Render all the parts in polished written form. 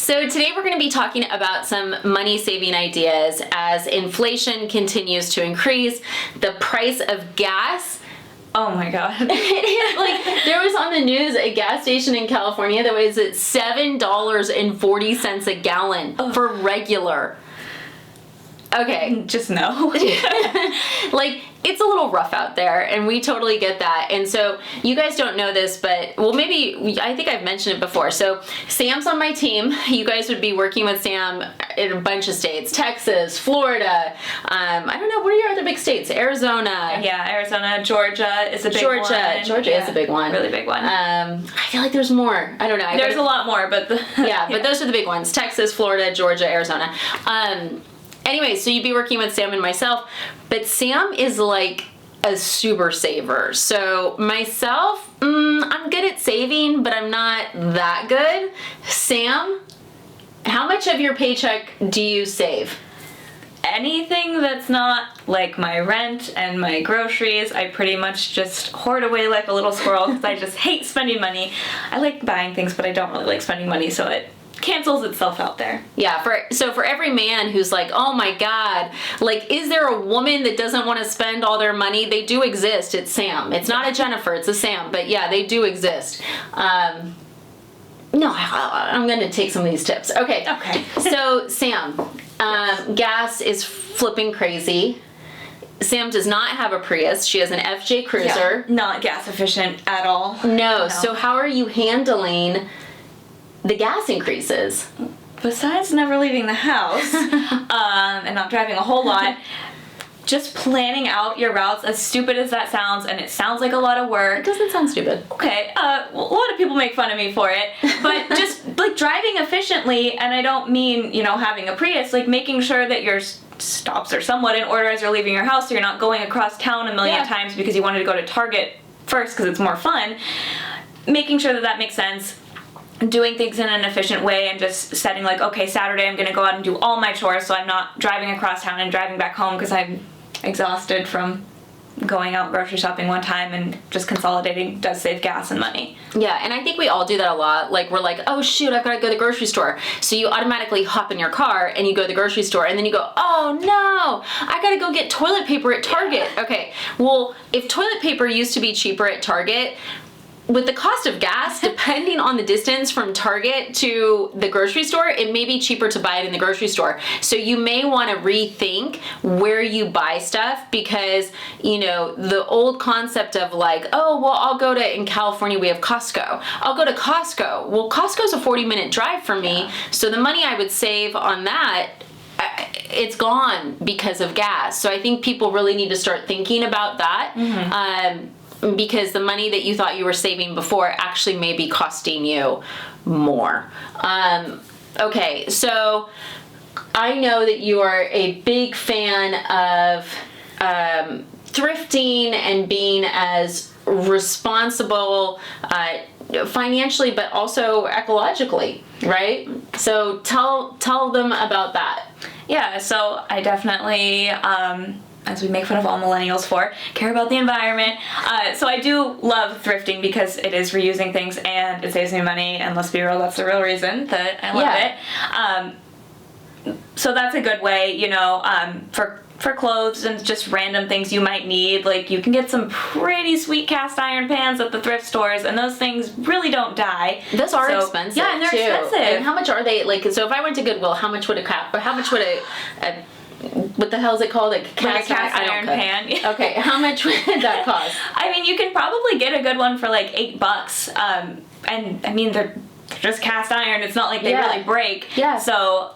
So today we're going to be talking about some money saving ideas as inflation continues to increase. The price of gas. Oh my God. Like, there was on the news a gas station in California that was at $7.40 a gallon for regular. Okay. Just no. Like, it's a little rough out there, and we totally get that. And so you guys don't know this, but, well, maybe, I think I've mentioned it before. So Sam's on my team. You guys would be working with Sam in a bunch of states. Texas, Florida, I don't know, what are your other big states? Arizona. Yeah, Arizona, Georgia is a big one. Georgia is a big one. Really big one. I feel like there's more. I don't know. There's a lot more, but... Yeah, but those are the big ones. Texas, Florida, Georgia, Arizona. Anyway, so you'd be working with Sam and myself, but Sam is like a super saver. So myself, I'm good at saving, but I'm not that good. Sam, how much of your paycheck do you save? Anything that's not like my rent and my groceries, I pretty much just hoard away like a little squirrel because I just hate spending money. I like buying things, but I don't really like spending money, so it cancels itself out there. Yeah, for every man who's like, oh my God, like, is there a woman that doesn't want to spend all their money? They do exist. It's Sam. It's not a Jennifer, it's a Sam, but yeah, they do exist. I'm going to take some of these tips. Okay. So Sam, gas is flipping crazy. Sam does not have a Prius. She has an FJ Cruiser. Yeah, not gas efficient at all. No. So how are you handling the gas increases? Besides never leaving the house and not driving a whole lot, just planning out your routes, as stupid as that sounds, and it sounds like a lot of work. It doesn't sound stupid. Okay, a lot of people make fun of me for it, but just like driving efficiently, and I don't mean, having a Prius, like making sure that your stops are somewhat in order as you're leaving your house so you're not going across town a million times because you wanted to go to Target first because it's more fun. Making sure that makes sense. Doing things in an efficient way and just setting like, okay, Saturday I'm going to go out and do all my chores so I'm not driving across town and driving back home because I'm exhausted from going out grocery shopping one time, and just consolidating does save gas and money. Yeah, and I think we all do that a lot. Like, we're like, oh shoot, I've got to go to the grocery store. So you automatically hop in your car and you go to the grocery store, and then you go, oh no, I got to go get toilet paper at Target. Yeah. Okay, well, if toilet paper used to be cheaper at Target, with the cost of gas, depending on the distance from Target to the grocery store, it may be cheaper to buy it in the grocery store. So you may want to rethink where you buy stuff, because, the old concept of like, oh, well, I'll go to, in California, we have Costco. I'll go to Costco. Well, Costco's a 40-minute drive for me. So the money I would save on that, it's gone because of gas. So I think people really need to start thinking about that. Mm-hmm. Because the money that you thought you were saving before actually may be costing you more. Okay, so I know that you are a big fan of thrifting and being as responsible financially, but also ecologically, right? So tell them about that. Yeah, so I definitely... as we make fun of all millennials for, care about the environment. So I do love thrifting because it is reusing things and it saves me money, and let's be real, that's the real reason that I love it. So that's a good way, for clothes and just random things you might need. Like, you can get some pretty sweet cast iron pans at the thrift stores, and those things really don't die. Those are expensive. Yeah, and they're expensive. And how much are they? Like, so if I went to Goodwill, how much would what the hell is it called? A cast iron pan. Okay, how much would that cost? I mean, you can probably get a good one for like $8. And I mean, they're just cast iron. It's not like they really break. Yeah. So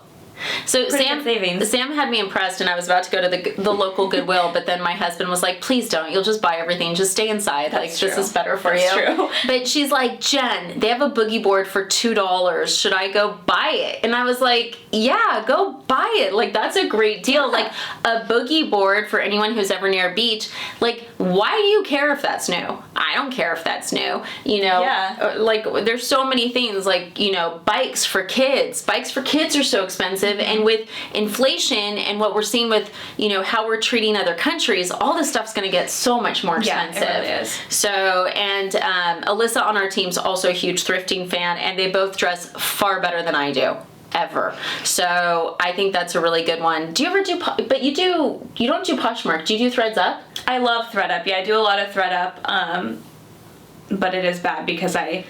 Sam had me impressed, and I was about to go to the local Goodwill, but then my husband was like, please don't, you'll just buy everything, just stay inside. This is better for you. True. But she's like, Jen, they have a boogie board for $2. Should I go buy it? And I was like, yeah, go buy it. Like, that's a great deal. Like, a boogie board, for anyone who's ever near a beach, like, why do you care if that's new? I don't care if that's new. Like, there's so many things, like, bikes for kids. Bikes for kids are so expensive. And with inflation and what we're seeing with, how we're treating other countries, all this stuff's going to get so much more expensive. Yeah, it really is. So, and Alyssa on our team's also a huge thrifting fan, and they both dress far better than I do. ever. So I think that's a really good one. Do you ever do, but you don't do Poshmark. Do you do Threads Up? I love ThreadUp. Yeah, I do a lot of ThreadUp, but it is bad because I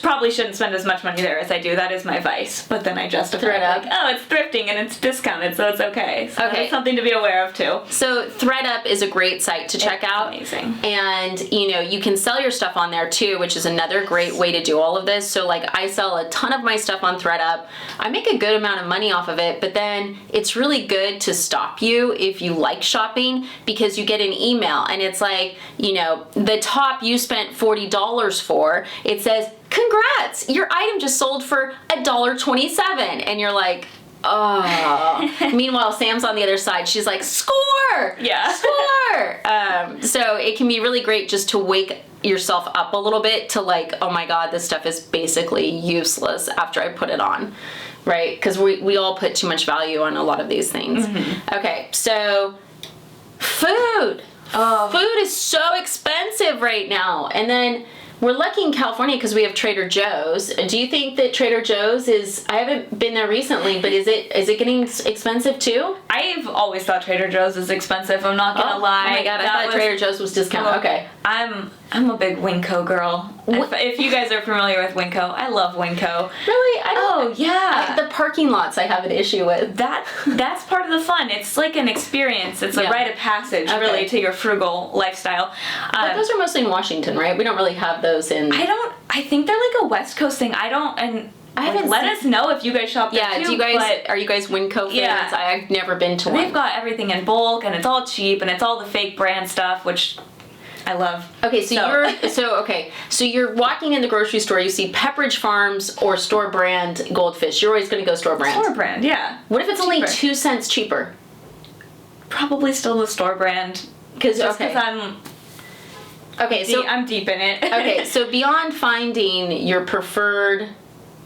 probably shouldn't spend as much money there as I do. That is my vice. But then I justify it like, oh, it's thrifting and it's discounted, so it's okay. So okay. That's something to be aware of too. So ThreadUp is a great site to check out. Amazing. And you can sell your stuff on there too, which is another great way to do all of this. So like I sell a ton of my stuff on ThreadUp. I make a good amount of money off of it, but then it's really good to stop you if you like shopping, because you get an email and it's like, the top you spent $40 for, it says, congrats, your item just sold for $1.27. And you're like, oh. Meanwhile, Sam's on the other side. She's like, score! Yeah. Score! So it can be really great just to wake yourself up a little bit to like, oh my God, this stuff is basically useless after I put it on, right? Because we all put too much value on a lot of these things. Mm-hmm. Okay, so food. Oh. Food is so expensive right now. And then we're lucky in California because we have Trader Joe's. Do you think that Trader Joe's is, I haven't been there recently, but is it getting expensive too? I've always thought Trader Joe's is expensive, I'm not gonna lie. Oh my God, I thought Trader Joe's was discounted. Okay. I'm a big Winco girl. If you guys are familiar with Winco, I love Winco. Really? Yeah. The parking lots I have an issue with. That's part of the fun. It's like an experience. It's a rite of passage, really, to your frugal lifestyle. But those are mostly in Washington, right? We don't really have those in... I think they're like a West Coast thing. I haven't let us know if you guys shop there too. Are you guys Winco fans? Yeah. I've never been to one. They've got everything in bulk and it's all cheap and it's all the fake brand stuff, which I love. Okay, so you're walking in the grocery store, you see Pepperidge Farms or store brand goldfish. You're always going to go store brand. Store brand, yeah. What if it's only 2 cents cheaper? Probably still the store brand. Because I'm deep in it. Okay, so beyond finding your preferred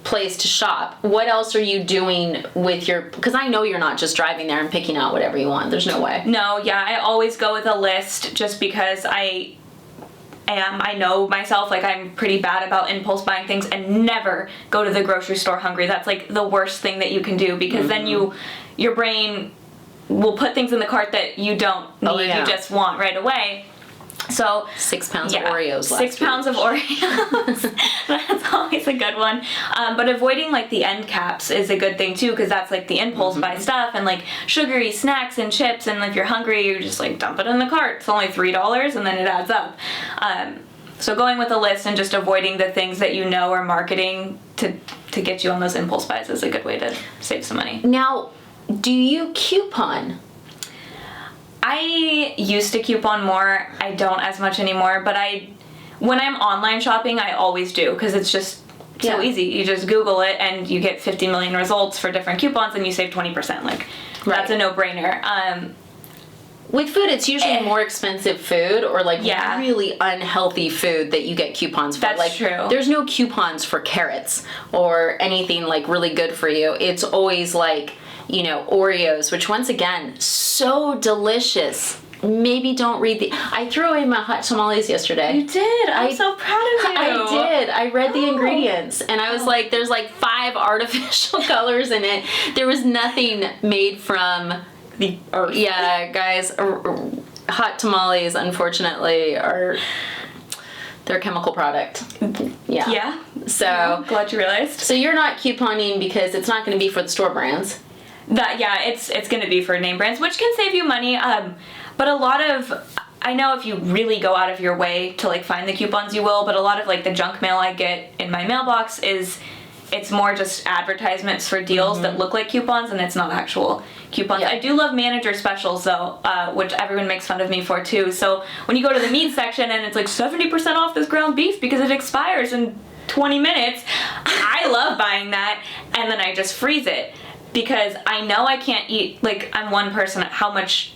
place to shop, what else are you doing with because I know you're not just driving there and picking out whatever you want. There's no way. No, yeah, I always go with a list just because I know myself, like I'm pretty bad about impulse buying things and never go to the grocery store hungry. That's like the worst thing that you can do because then your brain will put things in the cart that you don't need, you just want right away. So 6 pounds of Oreos last 6 pounds of Oreos. That's always a good one. But avoiding like the end caps is a good thing too, because that's like the impulse buy stuff and like sugary snacks and chips. And if you're hungry, you just like dump it in the cart. It's only $3 and then it adds up. So going with a list and just avoiding the things that you know are marketing to get you on those impulse buys is a good way to save some money. Now, do you coupon? I used to coupon more. I don't as much anymore, but when I'm online shopping, I always do because it's just so easy. You just Google it and you get 50 million results for different coupons and you save 20%. Like, that's a no-brainer. With food, it's usually more expensive food or like really unhealthy food that you get coupons for. That's true. There's no coupons for carrots or anything like really good for you. It's always like, Oreos, which once again, so delicious. Maybe don't read I threw away my hot tamales yesterday. You did? I'm so proud of you. I did. I read the ingredients and I was like, there's like 5 artificial colors in it. There was nothing made from the earth. Yeah, guys, hot tamales, unfortunately, they're a chemical product. Yeah. Yeah. So glad you realized. So you're not couponing because it's not going to be for the store brands. It's going to be for name brands, which can save you money. But I know if you really go out of your way to like find the coupons, you will. But a lot of like the junk mail I get in my mailbox it's more just advertisements for deals that look like coupons, and it's not actual coupons. Yeah. I do love manager specials though, which everyone makes fun of me for too. So when you go to the meat section and it's like 70% off this ground beef because it expires in 20 minutes, I love buying that, and then I just freeze it. Because I know I can't eat, like, I'm one person, how much,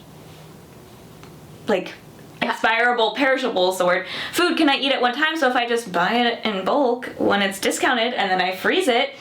like, expirable, perishable is the word, food can I eat at one time, so if I just buy it in bulk when it's discounted and then I freeze it,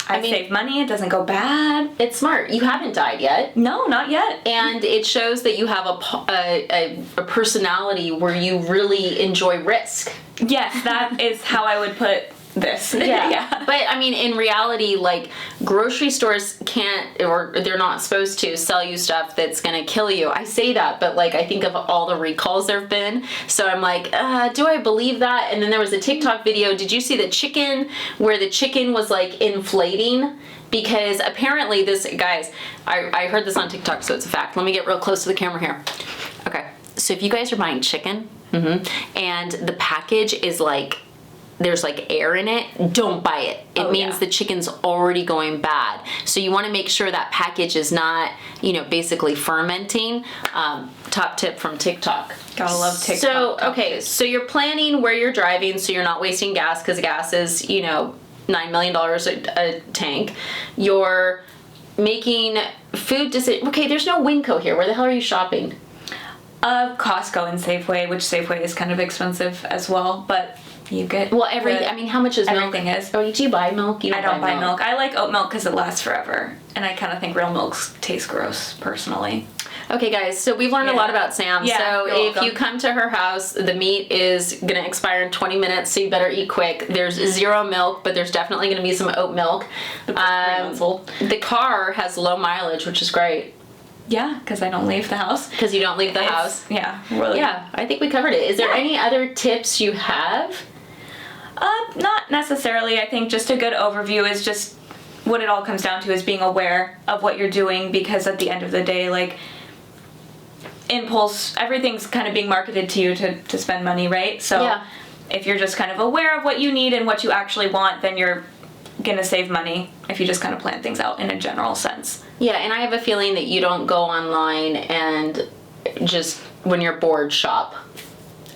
I save money, it doesn't go bad. It's smart. You haven't died yet. No, not yet. And it shows that you have a personality where you really enjoy risk. Yes, that is how I would put this. Yeah. But I mean, in reality, like, grocery stores can't, or they're not supposed to sell you stuff that's gonna kill you. I say that, but like, I think of all the recalls there've been. So I'm like, do I believe that? And then there was a TikTok video. Did you see the chicken where the chicken was like inflating? Because apparently this, guys, I heard this on TikTok, so it's a fact. Let me get real close to the camera here. Okay. So if you guys are buying chicken, and the package is like, there's like air in it, don't buy it. It means the chicken's already going bad. So you want to make sure that package is not, basically fermenting. Top tip from TikTok. Gotta love TikTok. So, okay, so you're planning where you're driving so you're not wasting gas, because gas is, $9 million a tank. You're making food decisions. Okay, there's no Winco here. Where the hell are you shopping? Costco and Safeway, which Safeway is kind of expensive as well, but you get how much is milk? Everything is. Oh, do you buy milk? I don't buy milk. I like oat milk because it lasts forever, and I kind of think real milk tastes gross, personally. Okay, guys, so we've learned a lot about Sam. Yeah, so you're if welcome. you come to her house, the meat is going to expire in 20 minutes, so you better eat quick. There's zero milk, but there's definitely going to be some oat milk. The car has low mileage, which is great. Yeah, because I don't leave the house. Because you don't leave the house. Yeah, really. Yeah, I think we covered it. Is there any other tips you have? Not necessarily. I think just a good overview is just what it all comes down to is being aware of what you're doing, because at the end of the day, like, impulse, everything's kind of being marketed to you to spend money, right? So if you're just kind of aware of what you need and what you actually want, then you're gonna save money if you just kind of plan things out in a general sense. Yeah, and I have a feeling that you don't go online and just, when you're bored, shop.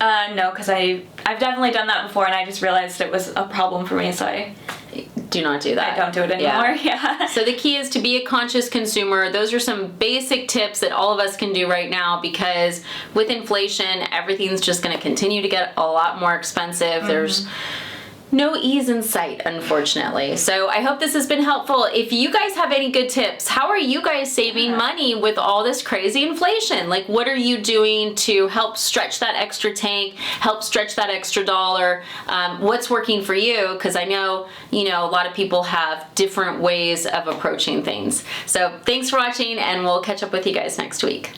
No, because I've definitely done that before, and I just realized it was a problem for me, so I do not do that. I don't do it anymore. Yeah. So the key is to be a conscious consumer. Those are some basic tips that all of us can do right now, because with inflation, everything's just going to continue to get a lot more expensive. There's no ease in sight, unfortunately. So I hope this has been helpful. If you guys have any good tips, how are you guys saving money with all this crazy inflation? Like, what are you doing to help stretch that extra tank, help stretch that extra dollar? What's working for you? Because I know, a lot of people have different ways of approaching things. So thanks for watching, and we'll catch up with you guys next week.